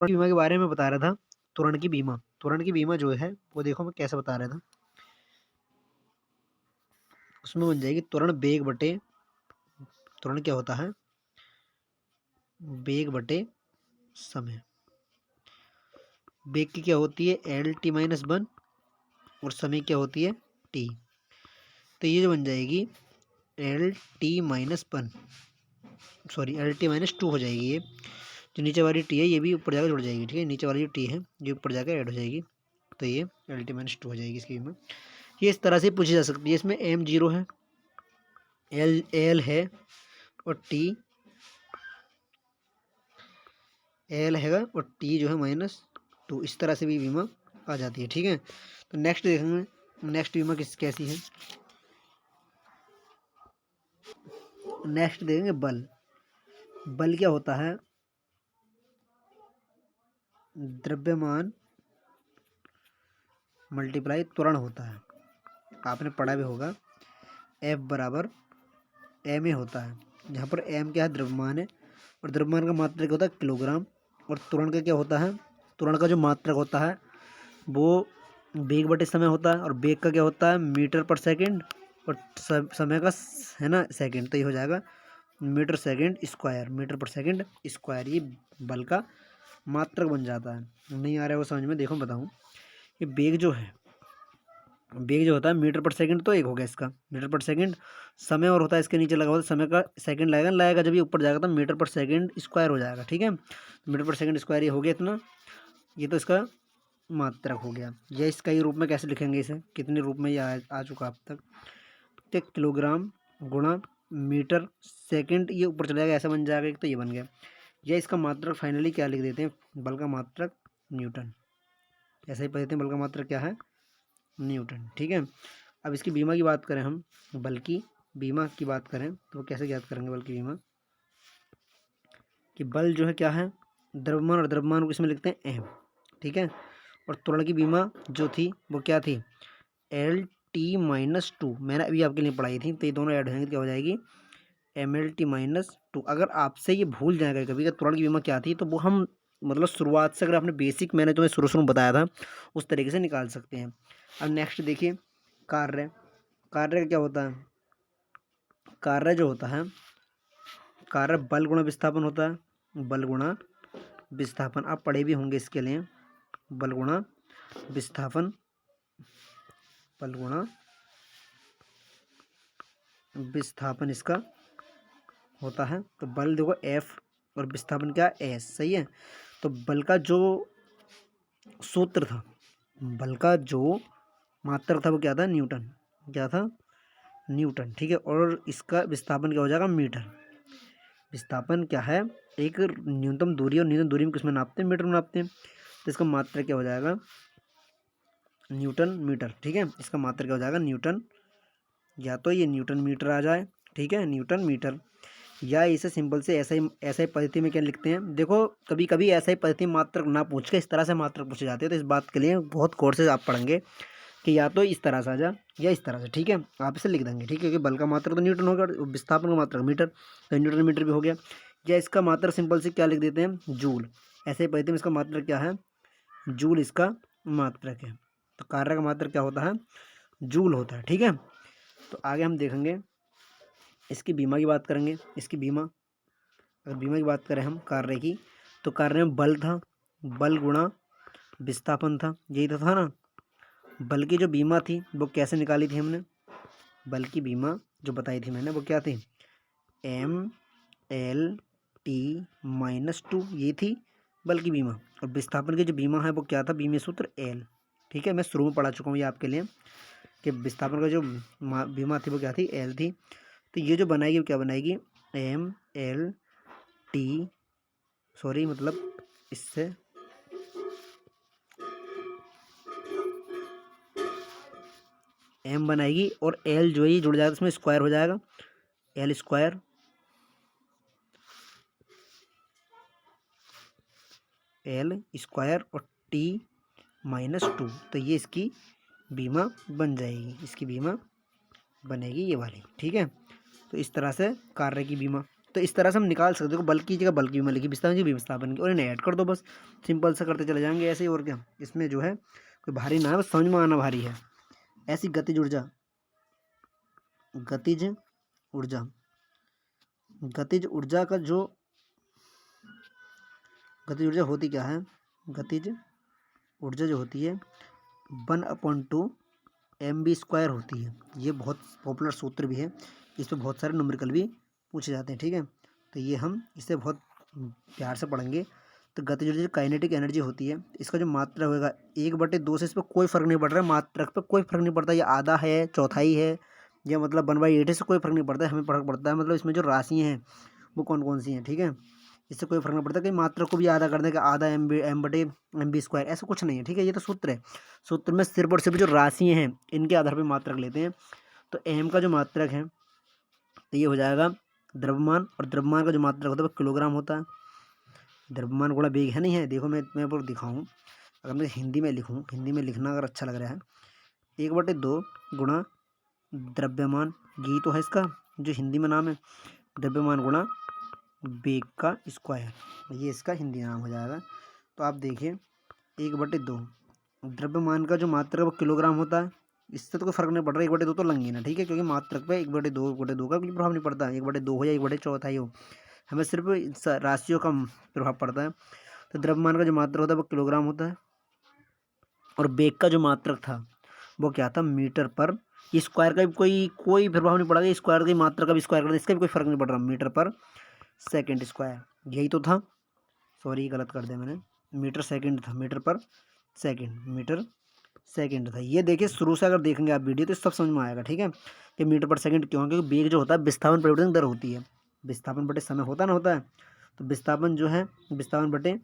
बीमा के बारे में बता रहा था। तुरण की बीमा जो है वो देखो मैं कैसे बता रहा था। उसमें बन जाएगी तुरण बेग बटे, तुरण क्या होता है, बेग बटे समय। बेग की क्या होती है एल टी माइनस वन, और समय क्या होती है टी। तो ये जो बन जाएगी L T minus one, sorry L T minus to हो जाएगी। ये जो नीचे वाली टी है ये भी ऊपर जाकर जुड़ जाएगी, ठीक है, नीचे वाली जो टी है ये ऊपर जाकर ऐड हो जाएगी, तो ये एल टी माइनस टू हो जाएगी इसकी में। ये इस तरह से पूछी जा सकती है। इसमें एम जीरो है, एल एल है, और टी एल हैगा, और टी जो है माइनस टू, इस तरह से भी बीमा आ जाती है, ठीक है। तो नेक्स्ट देखेंगे, नेक्स्ट बीमा कैसी है। नेक्स्ट देखेंगे बल। बल क्या होता है, द्रव्यमान मल्टीप्लाई त्वरण होता है। आपने पढ़ा भी होगा एफ बराबर एम ए होता है, जहाँ पर एम क्या है द्रव्यमान है, और द्रव्यमान का मात्रक होता है किलोग्राम, और त्वरण का क्या होता है, त्वरण का जो मात्रक होता है वो बेग बटे समय होता है, और बेग का क्या होता है मीटर पर सेकंड, और समय का है ना सेकंड, तो ये हो जाएगा मीटर सेकंड स्क्वायर, मीटर पर सेकंड स्क्वायर। ये बल का मात्रक बन जाता है। नहीं आ रहा है वो समझ में, देखो बताऊँ। ये बेग जो है, बेग जो होता है मीटर पर सेकंड तो एक हो गया इसका मीटर पर सेकंड, समय और होता है इसके नीचे लगा हुआ, समय का सेकंड लगेगा जब ये ऊपर जाएगा तो मीटर पर सेकंड स्क्वायर हो जाएगा, ठीक है। मीटर पर सेकंड स्क्वायर ये हो गया इतना, ये तो इसका मात्रक हो गया। ये इसका ही रूप में कैसे लिखेंगे, इसे कितने रूप में ये आ चुका अब तक, तो किलोग्राम गुणा मीटर सेकंड, ये ऊपर चला जाएगा ऐसा बन जाएगा एक, तो ये बन गया। ये इसका मात्रक फाइनली क्या लिख देते हैं, बल का मात्रक न्यूटन। ऐसा ही पढ़ते हैं, बल का मात्रक क्या है न्यूटन, ठीक है। अब इसकी बीमा की बात करें हम, बल की बीमा की बात करें तो कैसे ज्ञात करेंगे बल की बीमा, कि बल जो है क्या है द्रव्यमान, और द्रव्यमान को इसमें लिखते हैं एम, ठीक है। और त्वरण की बीमा जो थी वो क्या थी एल टी माइनस टू, मैंने अभी आपके लिए पढ़ाई थी, तो ये दोनों ऐड हो जाएंगे तो क्या हो जाएगी M L T minus two. अगर आपसे ये भूल जाएगा कभी कि त्वरण की बीमा क्या थी, तो वो हम मतलब शुरुआत से, अगर आपने बेसिक मैंने तुम्हें शुरू में बताया था उस तरीके से निकाल सकते हैं। अब नेक्स्ट देखिए कार्य। कार्य का क्या होता है, कार्य जो होता है, कार्य बल गुणा विस्थापन होता है, बल गुणा विस्थापन आप पढ़े भी होंगे इसके लिए, बल गुणा विस्थापन, बल गुणा विस्थापन इसका होता है। तो बल देखो एफ और विस्थापन क्या एस, सही है। तो बल का जो सूत्र था, बल का जो मात्रक था वो क्या था न्यूटन, क्या था न्यूटन, ठीक है। और इसका विस्थापन क्या हो जाएगा मीटर। विस्थापन क्या है एक न्यूनतम दूरी, और न्यूनतम दूरी में किसमें नापते हैं मीटर में नापते हैं, तो इसका मात्रक क्या हो जाएगा न्यूटन मीटर, ठीक है। इसका मात्रक क्या हो जाएगा न्यूटन, या तो ये न्यूटन मीटर आ जाए, ठीक है न्यूटन मीटर, या इसे सिंपल से ऐसा ही पद्धति में क्या लिखते हैं। देखो कभी कभी ऐसा ही पद्धति मात्रक ना पूछ के इस तरह से मात्रक पूछे जाते हैं, तो इस बात के लिए बहुत कोर्सेज आप पढ़ेंगे कि या तो इस तरह से आ जा या इस तरह से, ठीक है। आप इसे लिख देंगे, ठीक है, क्योंकि बल का मात्रक तो न्यूटन होगा, विस्थापन का मात्रक मीटर, तो न्यूटन मीटर भी हो गया। या इसका मात्रक सिंपल से क्या लिख देते हैं जूल, ऐसे ही पद्धति में इसका मात्रक क्या है जूल, इसका मात्रक है। तो कार्य का मात्रक क्या होता है जूल होता है, ठीक है। तो आगे हम देखेंगे इसकी बीमा की बात करेंगे। इसकी बीमा, अगर बीमा की बात करें हम कार्य की, तो कार्य में बल था, बल गुणा विस्थापन था, यही तो था ना। बल की जो बीमा थी वो कैसे निकाली थी हमने, बल की बीमा जो बताई थी मैंने वो क्या थी M L T minus two, ये थी बल की बीमा। और विस्थापन की जो बीमा है वो क्या था बीमा सूत्र एल, ठीक है। मैं शुरू में पढ़ा चुका हूँ ये आपके लिए कि विस्थापन का जो बीमा थी वो क्या थी एल थी। तो ये जो बनाएगी वो क्या बनाएगी एम एल टी, सॉरी मतलब इससे एम बनाएगी, और एल जो है जुड़ जाएगा उसमें स्क्वायर हो जाएगा, एल स्क्वायर, एल स्क्वायर और टी माइनस टू, तो ये इसकी बीमा बन जाएगी, इसकी बीमा बनेगी ये वाली, ठीक है। तो इस तरह से कार्य की बीमा। तो इस तरह से हम निकाल सकते हो, बल्कि की जगह बल्कि में लिखी, विस्थापन की विस्थापन की, और इन्हें ऐड कर दो बस, सिंपल से करते चले जाएंगे ऐसे ही। और क्या इसमें जो है कोई भारी ना है, बस समझ में आना भारी है। ऐसी गतिज ऊर्जा, गतिज ऊर्जा, गतिज ऊर्जा का जो गतिज ऊर्जा होती क्या है, गतिज ऊर्जा जो होती है 1/2 mv² होती है। ये बहुत पॉपुलर सूत्र भी है, इस पर बहुत सारे न्यूमेरिकल भी पूछे जाते हैं, ठीक है। तो ये हम इसे बहुत प्यार से पढ़ेंगे। तो गतिज ऊर्जा जो काइनेटिक एनर्जी होती है, इसका जो मात्रा होगा 1/2 से इस पर कोई फर्क नहीं पड़ रहा है, मात्रक पर कोई फर्क नहीं पड़ता, ये आधा है, चौथाई है, या मतलब 1/8 से कोई फर्क नहीं पड़ता है, हमें फर्क पड़ता है मतलब इसमें जो राशियाँ हैं वो कौन कौन सी हैं, ठीक है। इससे कोई फर्क नहीं पड़ता कि मात्रा को भी आधा कर दें कि आधा m/mv², ऐसा कुछ नहीं है, ठीक है। ये तो सूत्र है, सूत्र में सिर्फ और सिर्फ जो राशियाँ हैं इनके आधार पर मात्रक लेते हैं। तो m का जो मात्रक है तो ये हो जाएगा द्रव्यमान, और द्रव्यमान का जो मात्रक होता है वो किलोग्राम होता है। द्रव्यमान गुणा वेग है, नहीं है, देखो मैं आपको दिखाऊँ, अगर मैं हिंदी में लिखूँ, हिंदी में लिखना अगर अच्छा लग रहा है, 1/2 गुणा द्रव्यमान, यही तो है इसका जो हिंदी में नाम है, द्रव्यमान गुणा वेग का स्क्वायर, ये इसका हिंदी नाम हो जाएगा। तो आप देखिए 1/2 द्रव्यमान का जो मात्रक है वो किलोग्राम होता है, इससे तो कोई फर्क नहीं पड़ रहा, 1/2 तो लंगी ना, ठीक है, क्योंकि मात्रक पे 1/2 का कोई प्रभाव नहीं पड़ता, 1/2 हो या 1/4 हो, हमें सिर्फ राशियों का प्रभाव पड़ता है। तो द्रव्यमान का जो मात्रक होता है वो किलोग्राम होता है, और वेग का जो मात्रक था वो क्या था, मीटर पर स्क्वायर का भी कोई प्रभाव नहीं पड़ेगा, स्क्वायर की मात्रा का भी स्क्वायर कर दे, इसका भी कोई फर्क नहीं पड़ रहा, मीटर पर सेकंड स्क्वायर, यही तो था, सॉरी गलत कर दिया मैंने, मीटर सेकंड था, मीटर पर सेकंड, मीटर सेकंड था। ये देखिए शुरू से अगर देखेंगे आप वीडियो तो सब समझ में आएगा, ठीक है, कि मीटर पर सेकंड क्यों, क्योंकि वेग जो होता है विस्थापन परिवर्तन दर होती है, विस्थापन बटे समय होता है, तो विस्थापन जो है विस्थापन बटे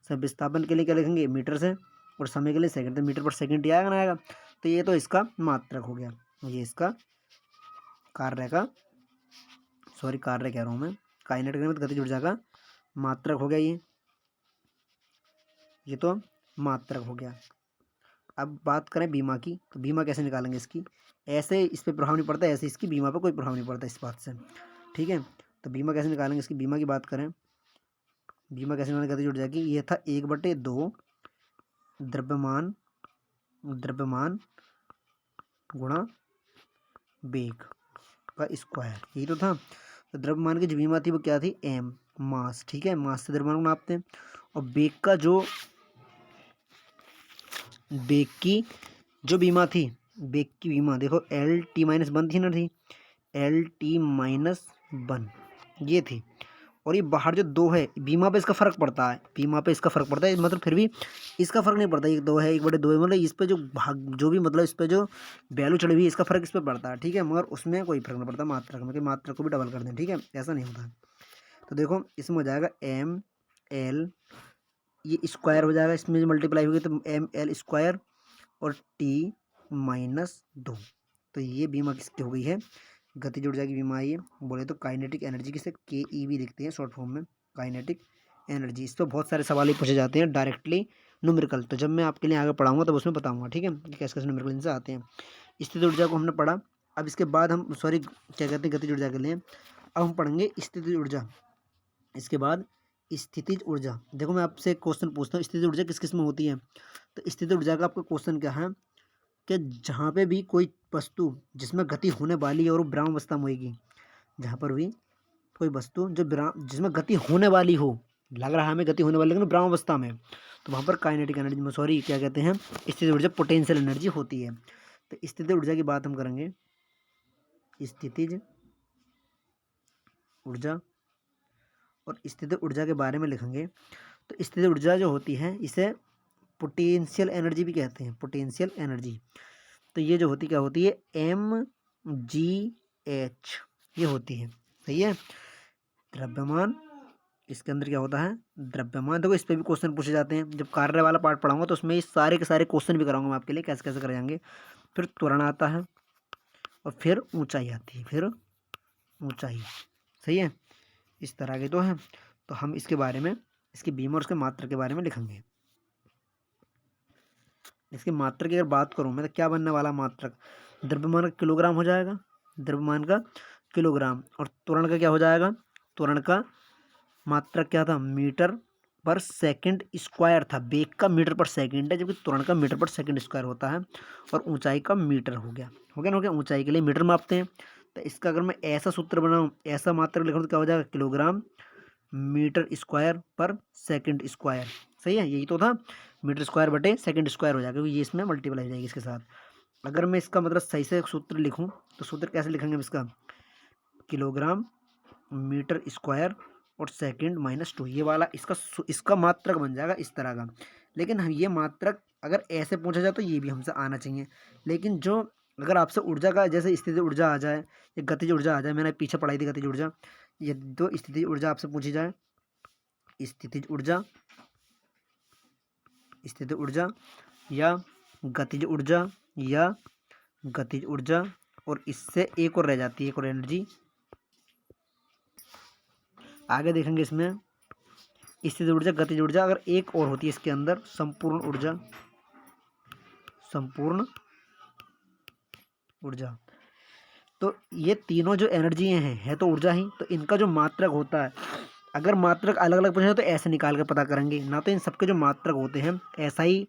विस्थापन के लिए क्या लिखेंगे, मीटर से, और समय के लिए सेकंड, तो मीटर पर सेकंड ही आएगा ना आएगा। तो ये तो इसका मात्रक हो गया, ये इसका कार्य का, सॉरी कार्य कह रहा हूँ मैं, काइनेटिक एनर्जी गतिज ऊर्जा का मात्रक हो गया ये तो मात्रक हो गया। अब बात करें बीमा की, तो बीमा कैसे निकालेंगे इसकी, ऐसे इस पर प्रभाव नहीं पड़ता, ऐसे इसकी बीमा पर कोई प्रभाव नहीं पड़ता इस बात से, ठीक है। तो बीमा कैसे निकालेंगे इसकी, बीमा की बात करें, बीमा कैसे निकालेंगे गतिज ऊर्जा की, ये था 1/2 द्रव्यमान गुणा वेग का स्क्वायर, यही तो था। तो द्रव्यमान की जो बीमा थी वो क्या थी, m मास, ठीक है, मास से द्रव्यमान को नापते हैं। और वेग का जो वेग की जो बीमा थी, वेग की बीमा देखो L t-1 थी ना, थी L t-1 ये थी, और ये बाहर जो 2 है बीमा पे इसका फर्क पड़ता है, बीमा पे इसका फर्क पड़ता है, मतलब फिर भी इसका फर्क नहीं पड़ता, 1/2 है 1/2 है, मतलब इस पे जो भाग जो भी मतलब इस पे जो वैल्यू चढ़ी हुई है इसका फर्क इस पे पड़ता है, ठीक है, मगर उसमें कोई फर्क नहीं पड़ता मात्रक में, कि मात्रक को भी डबल कर दें, ठीक है, ऐसा नहीं होता। तो देखो इसमें हो जाएगा ML, ये स्क्वायर हो जाएगा, इसमें मल्टीप्लाई होगी तो ML² और t-2, तो ये बीमा किसकी हो गई है, गतिज ऊर्जा की बीमा है, बोले तो काइनेटिक एनर्जी, किसे के भी लिखते हैं शॉर्ट फॉर्म में, काइनेटिक एनर्जी। इस पर बहुत सारे सवाल ही पूछे जाते हैं डायरेक्टली न्यूमेरिकल, तो जब मैं आपके लिए आगे पढ़ाऊंगा तब उसमें बताऊंगा, ठीक है, कि कैसे कैसे न्यूमेरिकल इनसे आते हैं। स्थिति ऊर्जा को हमने पढ़ा, अब इसके बाद हम सॉरी क्या कहते हैं गतिज ऊर्जा के लिए, अब हम पढ़ेंगे स्थिति ऊर्जा। इसके बाद स्थितिज ऊर्जा, देखो मैं आपसे क्वेश्चन पूछता हूँ, स्थितिज ऊर्जा किस किस में होती है। तो स्थितिज ऊर्जा का आपका क्वेश्चन क्या है, कि जहाँ पे भी कोई वस्तु जिसमें गति होने वाली है और वो विराम अवस्था में होगी, जहाँ पर भी कोई वस्तु जो विराम जिसमें गति होने वाली हो, लग रहा है हमें गति होने वाली, लेकिन विराम अवस्था में, तो वहाँ पर काइनेटिक एनर्जी में सॉरी क्या कहते हैं स्थितिज ऊर्जा पोटेंशियल एनर्जी होती है। तो स्थितिज ऊर्जा की बात हम करेंगे, स्थितिज ऊर्जा और स्थितिज ऊर्जा के बारे में लिखेंगे। तो स्थितिज ऊर्जा जो होती है इसे पोटेंशियल एनर्जी भी कहते हैं, पोटेंशियल एनर्जी। तो ये जो होती क्या होती है, mgh ये होती है, सही है, द्रव्यमान, इसके अंदर क्या होता है द्रव्यमान। देखो इस पर भी क्वेश्चन पूछे जाते हैं, जब कार्य वाला पार्ट पढ़ाऊंगा तो उसमें ये सारे के सारे क्वेश्चन भी कराऊंगा मैं आपके लिए, कैसे कैसे कराएंगे। फिर त्वरण आता है, और फिर ऊंचाई आती है, फिर ऊंचाई, सही है, इस तरह के तो है। तो हम इसके बारे में, इसकी बीम और उसके मात्रा के बारे में लिखेंगे। इसकी मात्रक की अगर बात करूँ मैं, तो क्या बनने वाला मात्रक, द्रव्यमान का किलोग्राम हो जाएगा, द्रव्यमान का किलोग्राम, और त्वरण का क्या हो जाएगा त्वरण का मात्रक क्या था, मीटर पर सेकंड स्क्वायर था। वेग का मीटर पर सेकंड है, जबकि त्वरण का मीटर पर सेकंड स्क्वायर होता है। और ऊंचाई का मीटर हो गया, हो गया। ऊंचाई के लिए मीटर मापते हैं। तो इसका अगर मैं ऐसा सूत्र बनाऊं, ऐसा मात्रक लिखूं तो क्या हो जाएगा, किलोग्राम मीटर स्क्वायर पर सेकंड स्क्वायर। सही है, यही तो था, मीटर स्क्वायर बटे सेकंड स्क्वायर हो जाएगा, क्योंकि ये इसमें मल्टीप्लाई हो जाएगी इसके साथ। अगर मैं इसका मतलब सही से सूत्र लिखूं तो सूत्र कैसे लिखेंगे हम इसका, किलोग्राम मीटर स्क्वायर और सेकंड माइनस 2, ये वाला इसका मात्रक बन जाएगा इस तरह का। लेकिन हम ये मात्रक अगर ऐसे पूछा जाए तो ये भी हमसे आना चाहिए। लेकिन जो अगर आपसे ऊर्जा का जैसे स्थिति ऊर्जा आ जाए या गतिज ऊर्जा आ जाए, मैंने पीछे पढ़ाई थी गतिज ऊर्जा, ये दो स्थिति ऊर्जा आपसे पूछी जाए, स्थितिज ऊर्जा, स्थितिज ऊर्जा या गतिज ऊर्जा या गतिज ऊर्जा, और इससे एक और रह जाती है, एक और एनर्जी आगे देखेंगे इसमें, स्थितिज ऊर्जा गतिज ऊर्जा, अगर एक और होती है इसके अंदर संपूर्ण ऊर्जा, संपूर्ण ऊर्जा। तो ये तीनों जो एनर्जी हैं है तो ऊर्जा ही, तो इनका जो मात्रक होता है, अगर मात्रक अलग अलग पूछे तो ऐसे निकाल के पता करेंगे ना, तो इन सबके जो मात्रक होते हैं ऐसा ही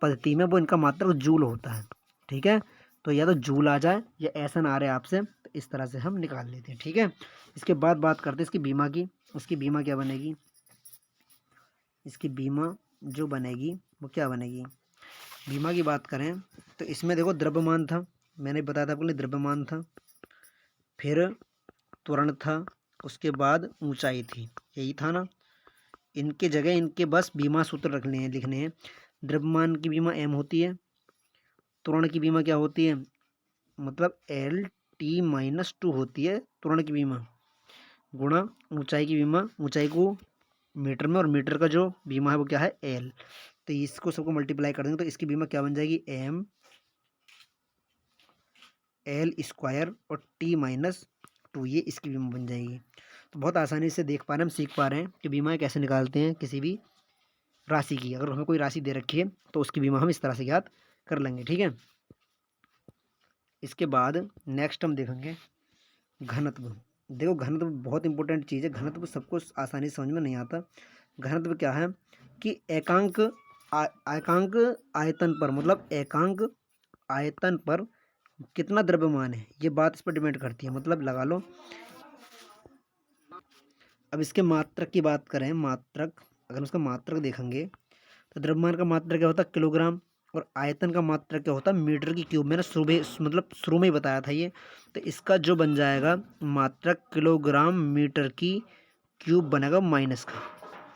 पद्धति में वो इनका मात्रक जूल होता है। ठीक है, तो या तो जूल आ जाए या ऐसा ना आ रहे आपसे, तो इस तरह से हम निकाल लेते हैं। ठीक है, इसके बाद बात करते हैं इसकी बीमा की। उसकी बीमा क्या बनेगी, इसकी बीमा जो बनेगी वो क्या बनेगी, बीमा की बात करें तो इसमें देखो द्रव्यमान था, मैंने बताया था आपको, द्रव्यमान था, फिर त्वरण था, उसके बाद ऊंचाई थी, यही था ना। इनके जगह इनके बस बीमा सूत्र रखने हैं, लिखने हैं। द्रव्यमान की बीमा m होती है, त्वरण की बीमा क्या होती है, मतलब L t-2 होती है त्वरण की बीमा, गुणा ऊंचाई की बीमा, ऊंचाई को मीटर में और मीटर का जो बीमा है वो क्या है L। तो इसको सबको मल्टीप्लाई कर देंगे तो इसकी बीमा क्या बन जाएगी, m L स्क्वायर और t-2, ये इसकी बीमा बन जाएगी। तो बहुत आसानी से देख पा रहे हैं, हम सीख पा रहे हैं कि बीमा कैसे निकालते हैं किसी भी राशि की। अगर हमें कोई राशि दे रखी है तो उसकी बीमा हम इस तरह से ज्ञात कर लेंगे। ठीक है, इसके बाद नेक्स्ट हम देखेंगे घनत्व। देखो घनत्व बहुत इंपॉर्टेंट चीज़ है, घनत्व सबको आसानी से समझ में नहीं आता। घनत्व क्या है कि एकांक एकांक आयतन पर, मतलब एकांक आयतन पर कितना द्रव्यमान है, ये बात इस पर डिपेंड करती है। मतलब लगा लो, अब इसके मात्रक की बात करें, मात्रक अगर उसका मात्रक देखेंगे तो द्रव्यमान का मात्रक क्या होता है, किलोग्राम, और आयतन का मात्रक क्या होता है, मीटर की क्यूब। मैंने शुरू में ही बताया था ये। तो इसका जो बन जाएगा मात्रक किलोग्राम मीटर की क्यूब बनेगा माइनस का,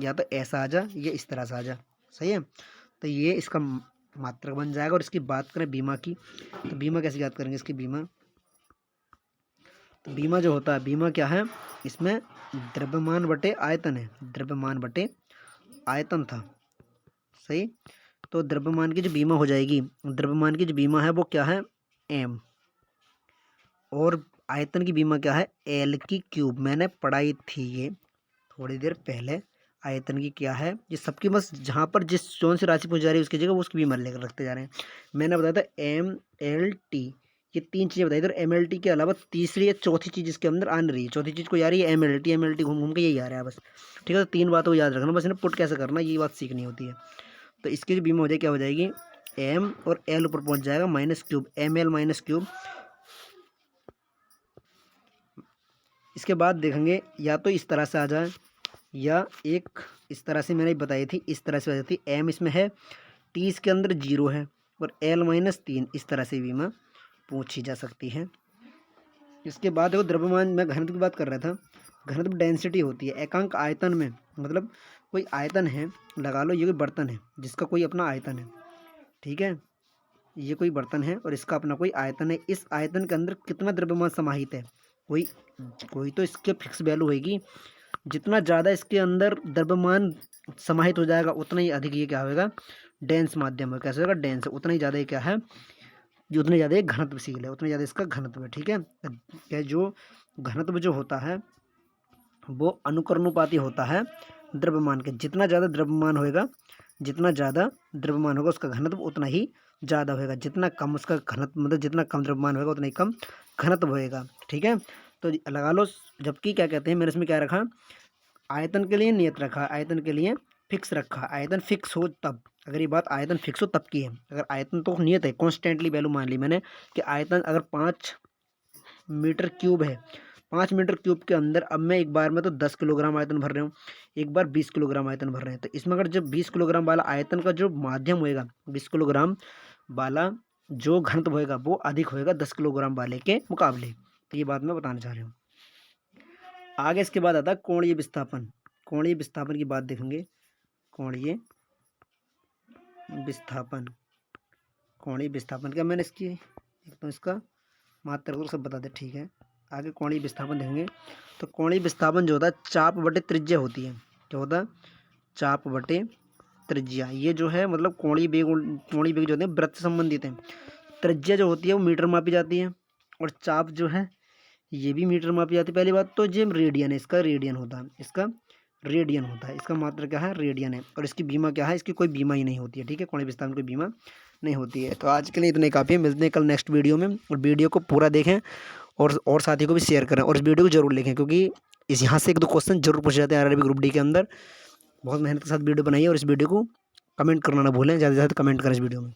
या तो ऐसा आ जा या इस तरह से आ जा। सही है, तो ये इसका मात्रक बन जाएगा। और इसकी बात करें बीमा की, तो बीमा कैसे याद करेंगे इसकी बीमा, तो बीमा जो होता है, बीमा क्या है, इसमें द्रव्यमान बटे आयतन है, द्रव्यमान बटे आयतन था। सही, तो द्रव्यमान की जो बीमा हो जाएगी, द्रव्यमान की जो बीमा है वो क्या है m, और आयतन की बीमा क्या है L की क्यूब। मैंने पढ़ाई थी ये थोड़ी देर पहले, आयतन की क्या है, ये सबकी बस जहाँ पर जिस कौन सी राशि पूछ जा रही है उसकी जगह वो उसकी बीमा लेकर रखते जा रहे हैं। मैंने बताया था MLT, ये तीन चीज़ें बताई थी, और MLT के अलावा तीसरी या चौथी चीज़ इसके अंदर आ नहीं रही है, चौथी चीज़ को आ रही है MLT घूम घूम के यही आ रहा है बस। ठीक है, तो तीन बातों को याद रखना, बस इन्हें पुट कैसे करना ये बात सीखनी होती है। तो इसकी जो बीमा हो जाएगी क्या हो जाएगी, m और l ऊपर पहुंच जाएगा minus cube, ml minus cube. इसके बाद देखेंगे या तो इस तरह से आ जाए या एक इस तरह से, मैंने बताई थी इस तरह से आ जाती, m इसमें है, t इसके अंदर 0 है, और l-3, इस तरह से बीमा पूछी जा सकती है। इसके बाद देखो द्रव्यमान, मैं घनत्व की बात कर रहा था, घनत्व डेंसिटी होती है एकांक आयतन में। मतलब कोई आयतन है, लगा लो ये कोई बर्तन है जिसका कोई अपना आयतन है। ठीक है, ये कोई बर्तन है और इसका अपना कोई आयतन है, इस आयतन के अंदर कितना द्रव्यमान समाहित है, कोई कोई तो इसके फिक्स वैल्यू होगी। जितना ज़्यादा इसके अंदर द्रव्यमान समाहित हो जाएगा उतना ही अधिक ये क्या होगा, डेंस माध्यम है। कैसे होगा, डेंस, उतना ही ज़्यादा ये क्या है, जो उतने ज़्यादा घनत्वशील है, उतना ज़्यादा इसका घनत्व है। ठीक है, क्या जो घनत्व जो होता है वो अनुकरणुपाती होता है द्रव्यमान के। जितना ज़्यादा द्रव्यमान होएगा, जितना ज़्यादा द्रव्यमान होगा उसका घनत्व उतना ही ज़्यादा होएगा, जितना कम उसका घनत्व, मतलब जितना कम द्रव्यमान होएगा उतना ही कम घनत्व होएगा। ठीक है, तो लगा लो। जबकि क्या कहते हैं, मैंने इसमें क्या रखा, आयतन के लिए नियत रखा, आयतन के लिए फिक्स रखा। आयतन फिक्स हो तब, अगर ये बात आयतन फिक्स हो तब की है। अगर आयतन तो नियत है, कॉन्स्टेंटली वैल्यू मान ली मैंने कि आयतन अगर 5 मीटर क्यूब है, 5 मीटर क्यूब के अंदर अब मैं एक बार में तो 10 किलोग्राम आयतन भर रहा हूँ, एक बार 20 किलोग्राम आयतन भर रहे हैं। तो इसमें अगर जब 20 किलोग्राम वाला आयतन का जो माध्यम होएगा, 20 किलोग्राम वाला जो घनत्व होएगा वो अधिक होएगा 10 किलोग्राम वाले के मुकाबले। तो ये बात मैं बताना चाह रहा हूँ। आगे इसके बाद आता है कोणीय विस्थापन। कोणीय विस्थापन की बात देखेंगे। कोणीय विस्थापन, कोणीय विस्थापन क्या मैंने इसकी एक तो इसका मात्रा को सब बता दे, ठीक है। आगे कोणीय विस्थापन देखेंगे। तो कोणीय विस्थापन जो होता है चाप बटे त्रिज्या होती है। क्या होता है? चाप बटे त्रिज्या। ये जो है मतलब कोणीय वेग जो होते हैं वृत्त से संबंधित हैं। त्रिज्या जो होती है वो मीटर मापी जाती है, और चाप जो है ये भी मीटर मापी जाती है। पहली बात तो ये रेडियन है, इसका रेडियन होता है, इसका रेडियन होता है, इसका मात्रा क्या है, रेडियन है। और इसकी बीमा क्या है, इसकी कोई बीमा ही नहीं होती है, ठीक है। कोणीय विस्थापन की बीमा नहीं होती है। तो आज के लिए इतने काफ़ी है, मिलते हैं कल नेक्स्ट वीडियो में। और वीडियो को पूरा देखें और साथी को भी शेयर करें, और इस वीडियो को जरूर लिखें, क्योंकि इस यहाँ से 1-2 क्वेश्चन जरूर पूछे जाते हैं आरआरबी ग्रुप डी के अंदर। बहुत मेहनत के साथ वीडियो बनाई है, और इस वीडियो को कमेंट करना ना भूलें, ज़्यादा से ज़्यादा कमेंट करें इस वीडियो में।